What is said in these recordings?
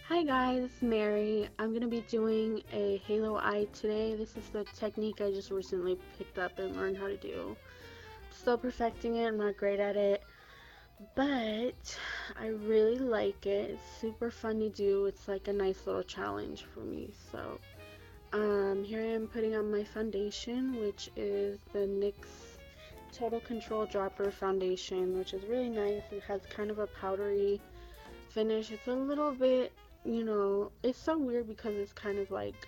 Hi guys, it's Mary. I'm going to be doing a halo eye today. This is the technique I just recently picked up and learned how to do. Still perfecting it, I'm not great at it, but I really like it. It's super fun to do. It's like a nice little challenge for me. Here I am putting on my foundation, which is the NYX Total Control Dropper Foundation, which is really nice. It has kind of a powdery finish. It's a little bit, it's so weird because it's kind of like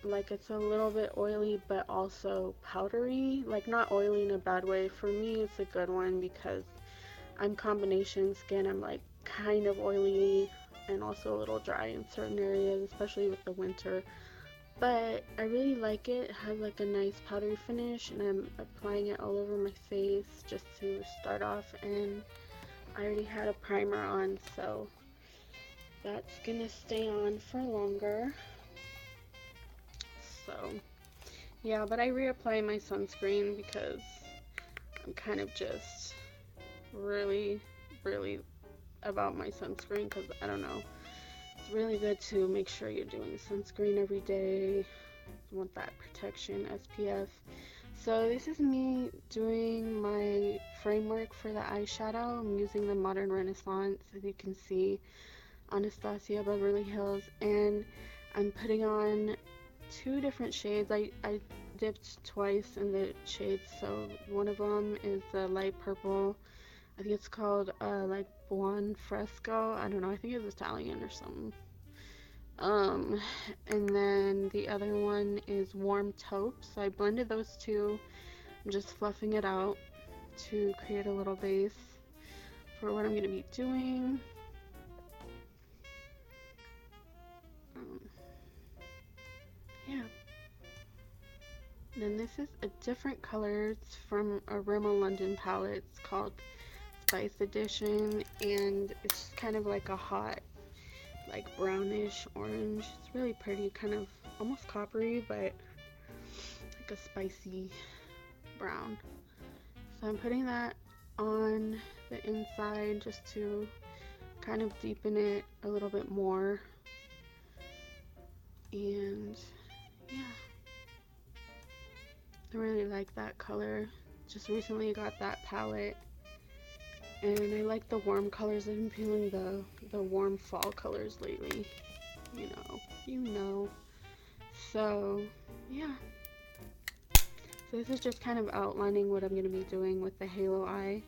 it's a little bit oily but also powdery. Like not oily in a bad way. For me, it's a good one because I'm combination skin. I'm like kind of oily and also a little dry in certain areas, especially with the winter. But I really like it. It has like a nice powdery finish, and I'm applying it all over my face just to start off. And I already had a primer on, so that's gonna stay on for longer. So yeah, but I reapply my sunscreen because I'm kind of just really, really about my sunscreen because I don't know. It's really good to make sure you're doing sunscreen every day. You want that protection, SPF. So this is me doing my framework for the eyeshadow. I'm using the Modern Renaissance, as you can see, Anastasia Beverly Hills, and I'm putting on two different shades. I dipped twice in the shades, so one of them is the light purple. I think it's called like Buon Fresco. I don't know. I think it's Italian or something. Um, and then the other one is Warm Taupe. So I blended those two. I'm just fluffing it out to create a little base for what I'm gonna be doing. Um, yeah. Then this is a different color. It's from a Rimmel London palette. It's called Spice Edition, and it's kind of like a hot, like brownish orange. It's really pretty, kind of almost coppery, but like a spicy brown. So I'm putting that on the inside just to kind of deepen it a little bit more. And yeah, I really like that color. Just recently got that palette, and I like the warm colors. I've been feeling the warm fall colors lately. You know. So yeah. So this is just kind of outlining what I'm going to be doing with the halo eye,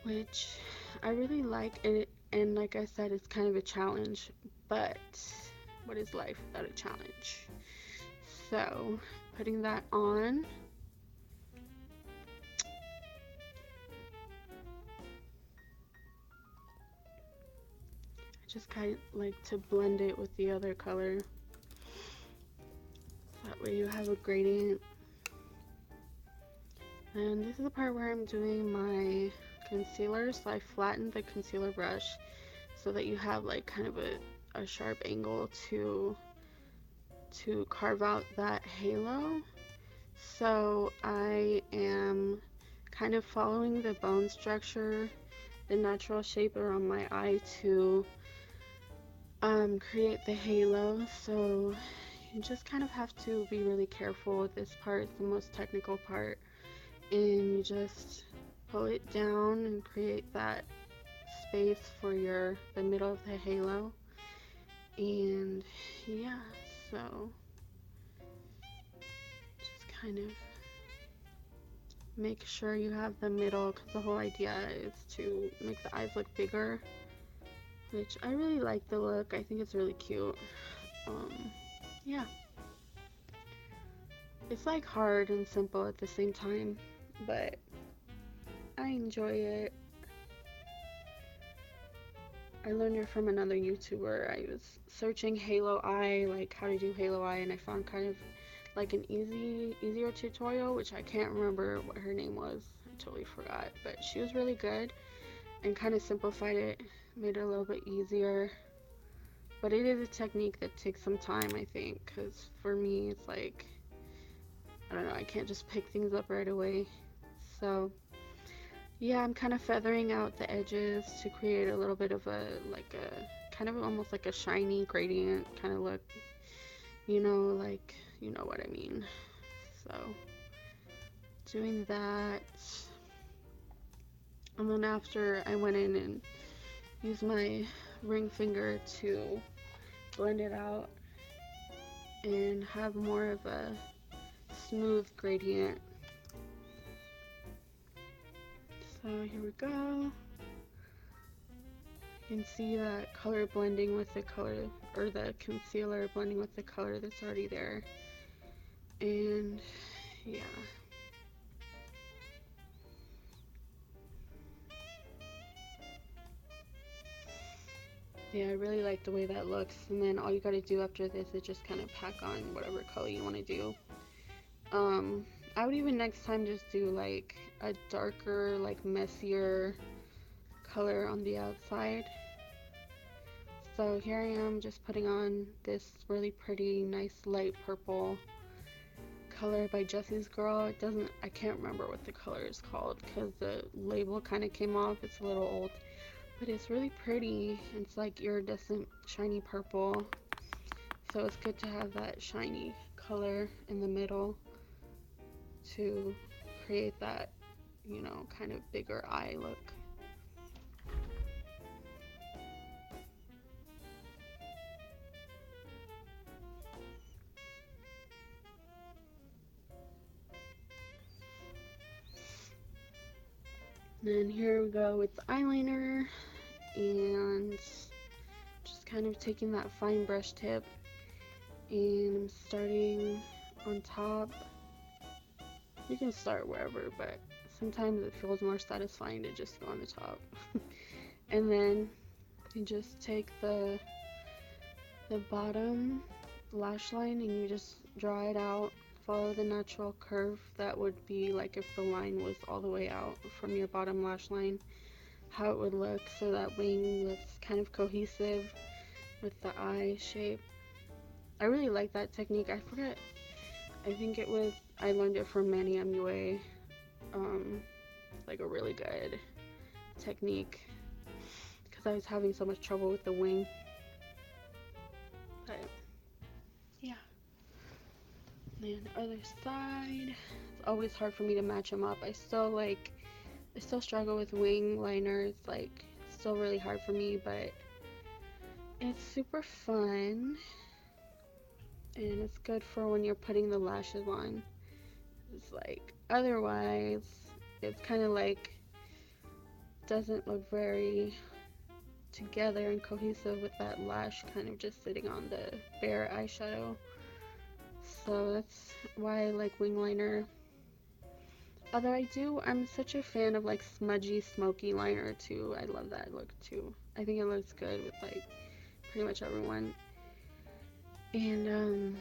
which I really like it. And like I said, it's kind of a challenge, but what is life without a challenge? So putting that on. I just kind of like to blend it with the other color. That way you have a gradient. And this is the part where I'm doing my concealer. So I flattened the concealer brush so that you have like kind of a sharp angle to carve out that halo. So I am kind of following the bone structure, the natural shape around my eye to create the halo. So you just kind of have to be really careful with this part. It's the most technical part. And you just pull it down and create that space for the middle of the halo. And yeah, so just kind of make sure you have the middle, because the whole idea is to make the eyes look bigger, which I really like the look. I think it's really cute. Yeah, it's like hard and simple at the same time, but I enjoy it. I learned it from another YouTuber. I was searching halo eye, like how to do halo eye, and I found kind of like an easier tutorial, which I can't remember what her name was. I totally forgot, but she was really good and kind of simplified it, made it a little bit easier. But it is a technique that takes some time, I think, because for me, it's like, I don't know, I can't just pick things up right away. So yeah, I'm kind of feathering out the edges to create a little bit of a kind of almost like a shiny gradient kind of look, you know, like, you know what I mean. So doing that, and then after I went in and used my ring finger to blend it out and have more of a smooth gradient. So here we go. You can see that color blending with the color, or the concealer blending with the color that's already there. And yeah. Yeah, I really like the way that looks. And then all you gotta do after this is just kind of pack on whatever color you want to do. I would even next time just do like a darker, like messier color on the outside. So here I am just putting on this really pretty, nice light purple color by Jessie's Girl. I can't remember what the color is called because the label kind of came off. It's a little old, but it's really pretty. It's like iridescent, shiny purple. So it's good to have that shiny color in the middle to create that, you know, kind of bigger eye look. Then here we go with the eyeliner, and just kind of taking that fine brush tip and I'm starting on top. You can start wherever, but sometimes it feels more satisfying to just go on the top. And then you just take the bottom lash line and you just draw it out. Follow the natural curve that would be like if the line was all the way out from your bottom lash line, how it would look, so that wing looks kind of cohesive with the eye shape. I really like that technique. I forget, I think it was, I learned it from Manny MUA. Like a really good technique because I was having so much trouble with the wing. But yeah. And the other side, it's always hard for me to match them up. I still struggle with wing liner. It's like still really hard for me, but it's super fun and it's good for when you're putting the lashes on. It's like otherwise it's kind of like doesn't look very together and cohesive with that lash kind of just sitting on the bare eyeshadow. So that's why I like wing liner. Although I'm such a fan of like smudgy, smoky liner too. I love that look too. I think it looks good with like pretty much everyone. And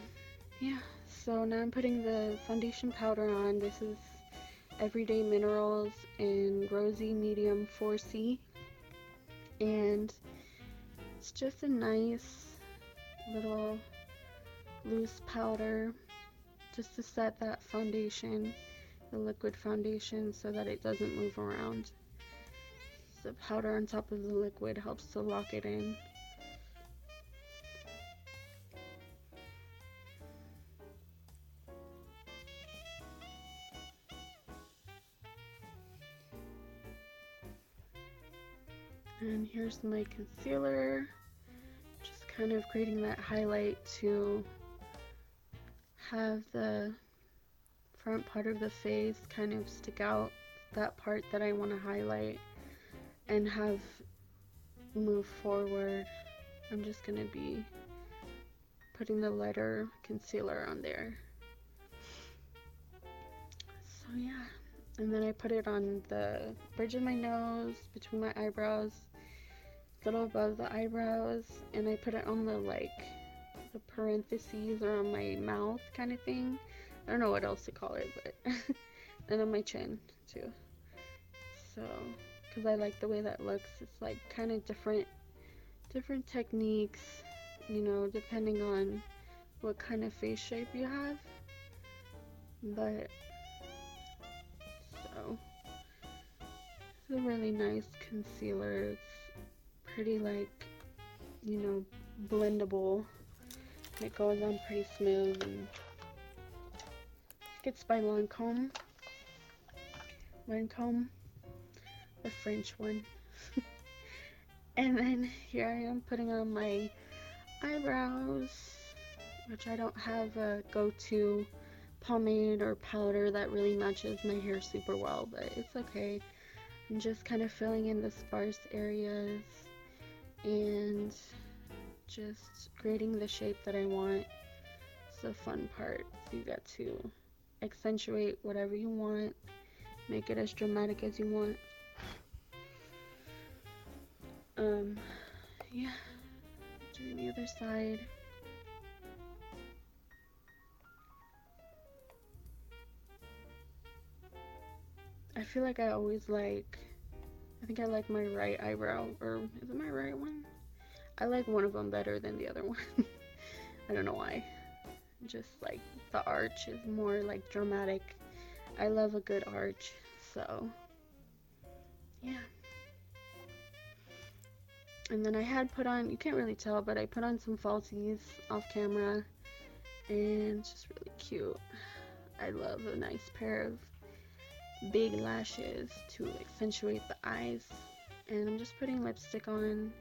yeah, so now I'm putting the foundation powder on. This is Everyday Minerals in Rosy Medium 4C. And it's just a nice little loose powder just to set that foundation, the liquid foundation, so that it doesn't move around. The powder on top of the liquid helps to lock it in. And here's my concealer, just kind of creating that highlight to have the front part of the face kind of stick out, that part that I want to highlight and have move forward. I'm just going to be putting the lighter concealer on there. So yeah, and then I put it on the bridge of my nose, between my eyebrows, a little above the eyebrows, and I put it on the parentheses or on my mouth kind of thing. I don't know what else to call it, but and on my chin too. So, because I like the way that looks. It's like kind of different techniques, you know, depending on what kind of face shape you have. But so it's a really nice concealer. It's pretty like you know, blendable. It goes on pretty smooth and gets by Lancome. Lancome, the French one. And then here I am putting on my eyebrows, which I don't have a go-to pomade or powder that really matches my hair super well, but it's okay. I'm just kind of filling in the sparse areas and just creating the shape that I want. It's the fun part. You get to accentuate whatever you want, make it as dramatic as you want. Yeah, doing the other side. I feel like I always I think I like my right eyebrow, or is it my right one? I like one of them better than the other one. I don't know why. Just like the arch is more like dramatic. I love a good arch, so yeah. And then I had put on, you can't really tell, but I put on some falsies off camera, and it's just really cute. I love a nice pair of big lashes to accentuate the eyes. And I'm just putting lipstick on,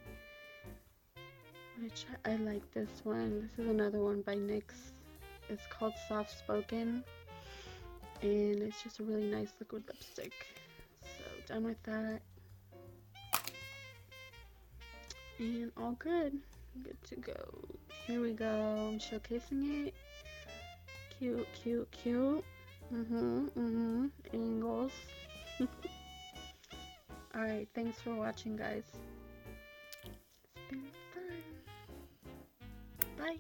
which I like this one. This is another one by NYX. It's called Soft Spoken, and it's just a really nice liquid lipstick. So done with that, and all good. Good to go. Here we go. I'm showcasing it. Cute, cute, cute. Angles. Alright, thanks for watching, guys. It's been fun. Bye.